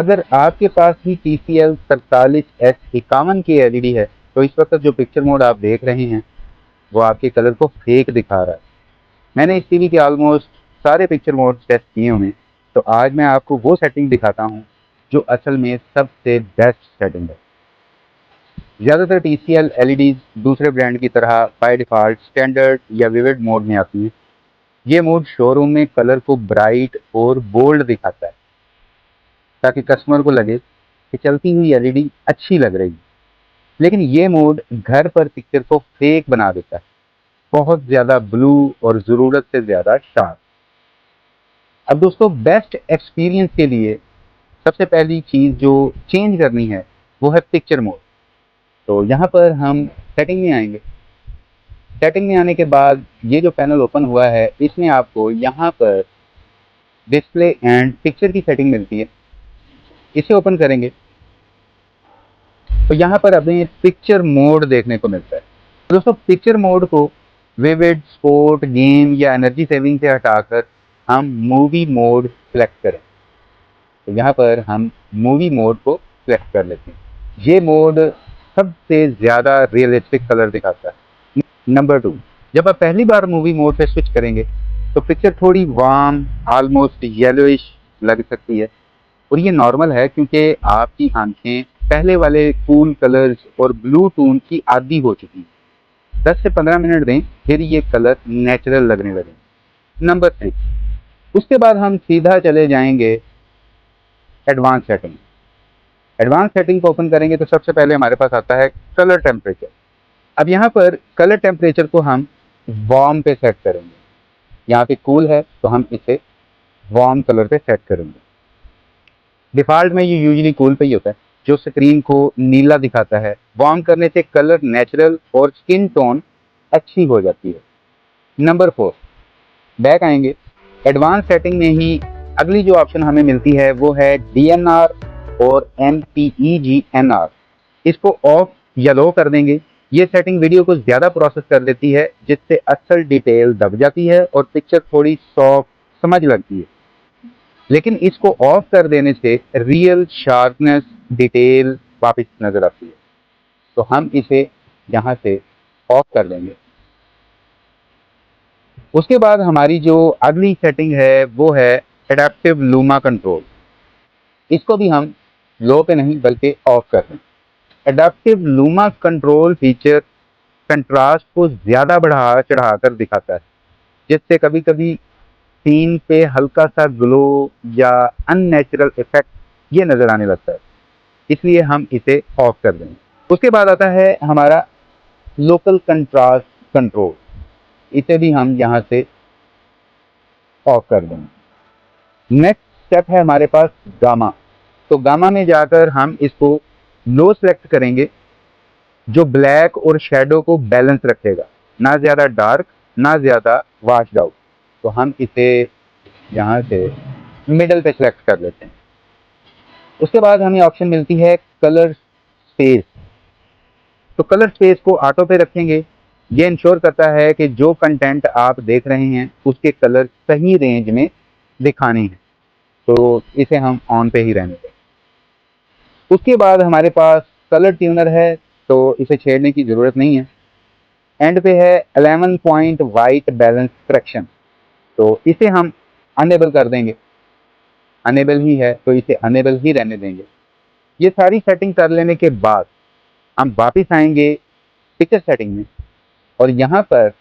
अगर आपके पास भी TCL 47S51 की LED है तो इस वक्त जो पिक्चर मोड आप देख रहे हैं वो आपके कलर को फेक दिखा रहा है। मैंने इस टीवी के ऑलमोस्ट सारे पिक्चर मोड टेस्ट किए हुए, तो आज मैं आपको वो सेटिंग दिखाता हूँ जो असल में सबसे बेस्ट सेटिंग है। ज़्यादातर TCL LEDs दूसरे ब्रांड की तरह बाय डिफ़ॉल्ट स्टैंडर्ड या विविड मोड में आती हैं। ये मोड शोरूम में कलर को ब्राइट और बोल्ड दिखाता है ताकि कस्टमर को लगे कि चलती हुई LED अच्छी लग रही है। लेकिन ये मोड घर पर पिक्चर को फेक बना देता है, बहुत ज़्यादा ब्लू और ज़रूरत से ज़्यादा शार्प। अब दोस्तों, बेस्ट एक्सपीरियंस के लिए सबसे पहली चीज़ जो चेंज करनी है वो है पिक्चर मोड। तो यहाँ पर हम सेटिंग में आएंगे। सेटिंग में आने के बाद ये जो पैनल ओपन हुआ है इसमें आपको यहाँ पर डिस्प्ले एंड पिक्चर की सेटिंग मिलती है। इसे ओपन करेंगे तो यहाँ पर हमें पिक्चर मोड देखने को मिलता है। तो दोस्तों, पिक्चर मोड को विविड, स्पोर्ट, गेम या एनर्जी सेविंग से हटाकर हम मूवी मोड सेलेक्ट करें। तो यहाँ पर हम मूवी मोड को सेलेक्ट कर लेते हैं। ये मोड सबसे ज़्यादा रियलिस्टिक कलर दिखाता है। नंबर 2, जब आप पहली बार मूवी मोड पे स्विच करेंगे तो पिक्चर थोड़ी वार्म, ऑलमोस्ट येलोइश लग सकती है, और ये नॉर्मल है क्योंकि आपकी आंखें पहले वाले कूल कलर्स और ब्लू टोन की आदी हो चुकी हैं। 10 से 15 मिनट दें, फिर ये कलर नेचुरल लगने लगे। नंबर 3, उसके बाद हम सीधा चले जाएंगे एडवांस सेटिंग। एडवांस सेटिंग को ओपन करेंगे तो सबसे पहले हमारे पास आता है कलर टेम्परेचर। अब यहाँ पर कलर टेम्परेचर को हम वार्म पे सेट करेंगे। यहाँ पे कूल है तो हम इसे वार्म कलर पे सेट करेंगे। डिफ़ॉल्ट में ये यूजुअली कूल पे ही होता है, जो स्क्रीन को नीला दिखाता है। वार्म करने से कलर नेचुरल और स्किन टोन अच्छी हो जाती है। नंबर 4, बैक आएंगे। एडवांस सेटिंग में ही अगली जो ऑप्शन हमें मिलती है वो है DNR और MPEG-NR। इसको ऑफ या लो कर देंगे। ये सेटिंग वीडियो को ज़्यादा प्रोसेस कर लेती है, जिससे असल डिटेल दब जाती है और पिक्चर थोड़ी सॉफ्ट समझ लगती है। लेकिन इसको ऑफ कर देने से रियल शार्पनेस, डिटेल वापस नजर आती है। तो हम इसे यहाँ से ऑफ कर देंगे। उसके बाद हमारी जो अगली सेटिंग है वो है एडेप्टिव लूमा कंट्रोल। इसको भी हम लो पे नहीं बल्कि ऑफ कर दें। Adaptive luma control feature contrast को ज़्यादा बढ़ा चढ़ा कर दिखाता है, जिससे कभी कभी सीन पे हल्का सा ग्लो या अननेचुरल इफेक्ट ये नज़र आने लगता है, इसलिए हम इसे ऑफ कर देंगे। उसके बाद आता है हमारा लोकल कंट्रास्ट कंट्रोल। इसे भी हम यहाँ से ऑफ कर देंगे। नेक्स्ट स्टेप है हमारे पास गामा। तो गामा में जाकर हम इसको लो सेलेक्ट करेंगे, जो ब्लैक और शेडो को बैलेंस रखेगा, ना ज़्यादा डार्क ना ज़्यादा वाश्ड आउट। तो हम इसे यहाँ से मिडल पे सेलेक्ट कर लेते हैं। उसके बाद हमें ऑप्शन मिलती है कलर स्पेस। तो कलर स्पेस को ऑटो पे रखेंगे। ये इंश्योर करता है कि जो कंटेंट आप देख रहे हैं उसके कलर सही रेंज में दिखाने हैं, तो इसे हम ऑन पे ही रहने दें। उसके बाद हमारे पास कलर ट्यूनर है, तो इसे छेड़ने की ज़रूरत नहीं है। एंड पे है 11 पॉइंट वाइट बैलेंस करेक्शन, तो इसे हम अनेबल कर देंगे। अनेबल ही है तो इसे अनेबल ही रहने देंगे। ये सारी सेटिंग कर लेने के बाद हम वापस आएंगे पिक्चर सेटिंग में, और यहाँ पर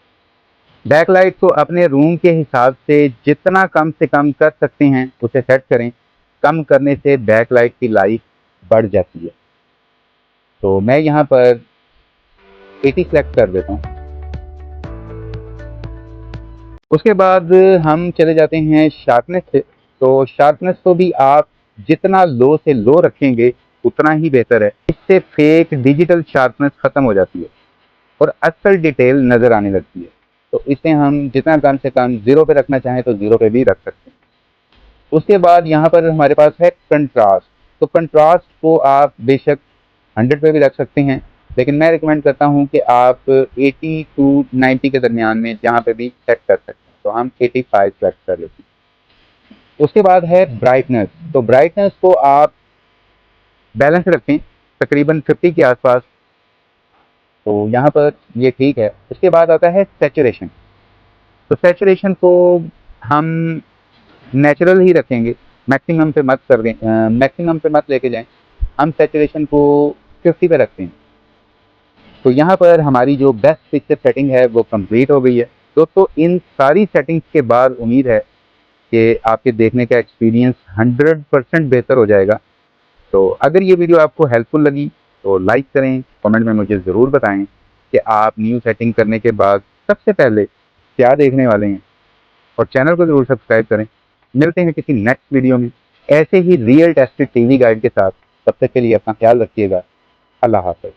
बैकलाइट को अपने रूम के हिसाब से जितना कम से कम कर सकते हैं उसे सेट करें। कम करने से बैकलाइट की लाइफ बढ़ जाती है, तो मैं यहाँ पर 80 सेलेक्ट कर देता हूँ। उसके बाद हम चले जाते हैं शार्पनेस से। तो शार्पनेस को भी आप जितना लो से लो रखेंगे उतना ही बेहतर है। इससे फेक डिजिटल शार्पनेस खत्म हो जाती है और असल डिटेल नज़र आने लगती है। तो इसे हम जितना कम से कम 0 पे रखना चाहें तो 0 पे भी रख सकते हैं। उसके बाद यहाँ पर हमारे पास है कंट्रास्ट। तो कंट्रास्ट को आप बेशक 100 पे भी रख सकते हैं, लेकिन मैं रिकमेंड करता हूँ कि आप 80 टू 90 के दरमियान में जहाँ पे भी सेट कर सकते हैं। तो हम 85 सेट कर लेते हैं। उसके बाद है ब्राइटनेस। तो ब्राइटनेस को आप बैलेंस रखें तकरीबन 50 के आसपास, तो यहाँ पर ये ठीक है। उसके बाद आता है सैचुरेशन। तो सैचुरेशन को हम नेचुरल ही रखेंगे, मैक्सिमम पे मत कर दें, मैक्सिमम पे मत लेके जाएं। हम सैचुरेशन को 50 पे रखते हैं। तो यहाँ पर हमारी जो बेस्ट पिक्चर सेटिंग है वो कंप्लीट हो गई है। दोस्तों इन सारी सेटिंग्स के बाद उम्मीद है कि आपके देखने का एक्सपीरियंस 100% बेहतर हो जाएगा। तो अगर ये वीडियो आपको हेल्पफुल लगी तो लाइक करें, कमेंट में मुझे ज़रूर बताएं कि आप न्यू सेटिंग करने के बाद सबसे पहले क्या देखने वाले हैं, और चैनल को ज़रूर सब्सक्राइब करें। मिलते हैं किसी नेक्स्ट वीडियो में ऐसे ही रियल टेस्टेड टीवी गाइड के साथ। तब तक के लिए अपना ख्याल रखिएगा। अल्लाह हाफ़िज़।